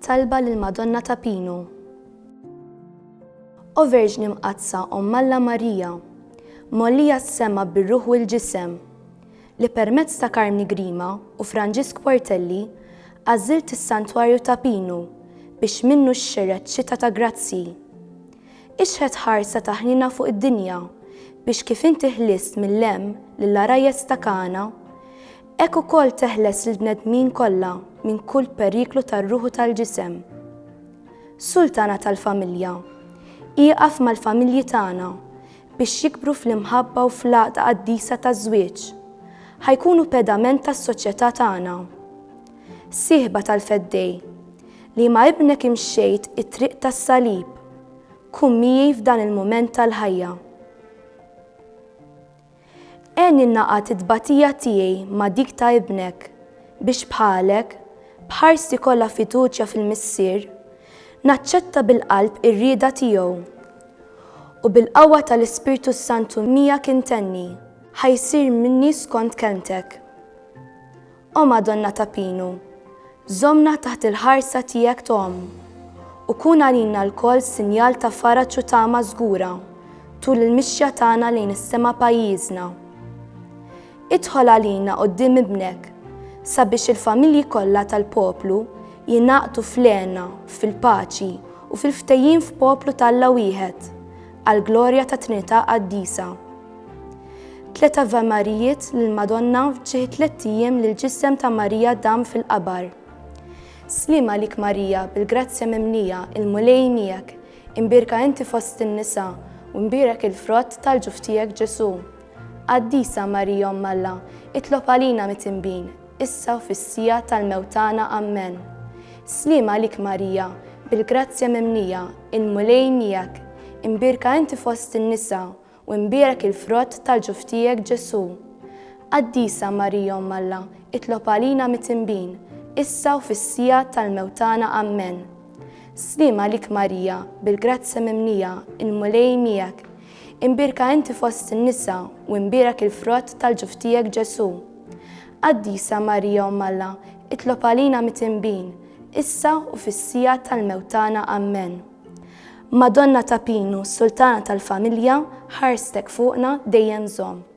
Talba lill-Madonna ta' Pino. O Verġni mqazza Omm Alla Marija, mollija s-sema bir-ruħ u l-ġisem, li permezz ta' Carmine Grima u Franġisk Portelli għażilt is-Santwarju ta' Pino biex minnu xxerret xita ta' grazzi. Ixħed ħarsa ta' ħnina fuq id-dinja biex kif inti ħlist mill-lemm lill-arajjes ta' Kana, hekk ukoll teħles lill-bnedmin kollha minn kull periklu tar-ruħ u tal-ġisem. Sultana tal-familja, ieqaf mal-familji tagħna biex jikbru fl-imħabba u fl-għaqda qaddisa taż-żwieġ, ħajkunu pedament tas-soċjetà tagħna. Sieħba tal-feddej, li ma' ibnek imxejt it-triq tas-salib, kun miegħi f'dan il-mument tal-ħajja. Għen innaqat it-tbatija tiegħi ma' dik ta' ibnek biex bħalek, bħarsi kollha fiduċja fil-missier, naċċetta bil-qalb ir-rieda tiegħu u bil-qawwa tal-Ispirtu Santu miegħek intenni ħajsir minni skont kelmtek. O Madonna ta' Pino, żommna taħt il-ħarsa tiegħek Tom u kun għalina l-koll sinjal ta' faraġġ u tama żgura tul il-mixja tagħna lejn is-sema pajjiżna. Idħol għalina quddiem ibnek sabiex il-familji kollha tal-poplu jingħaqdu fl-għena, fil-paċi u fil-ftehim f'poplu tal-Alla wieħed għall-glorja ta' Trinità Qaddisa. 3 Ave Marijiet lill-Madonna f'ġie 3 ijiem lill-ġisem ta' Marija dam fil-qabar. Slima lik Marija bil-grazzja mimlija il-mulej miegħek, imbirka inti fost in-nisa u mbierek il-frott tal-ġuf tiegħek Ġesu. Qaddisa Marija Omm Alla, itlob għalina mit-tinbin, issa u fis-sija tal-mewt tagħna Amen. Slima lik Marija, bil-grazzja mimlija, il-mulej miegħek, imbirka inti fost in-nisa u mbierek il-frott tal-ġuf tiegħek Ġesu. Qaddisa Marija Omm Alla, itlob għalina mit-tinbin, issa u fis-sija tal-mewt tagħna Amen. Slima lik Marija, bil-grazzja mimlija, il-mulej miegħek, imbirka inti fost in-nisa u mbierek il-frott tal-ġuf tiegħek Ġesu. Qaddisa Marija Omm Alla, itlob għalina mit-tinbin, issa u fis-sija tal-mewt tagħna Amen. Madonna ta' Pino, Sultana tal-familja, ħarstek fuqna dejjem żomm.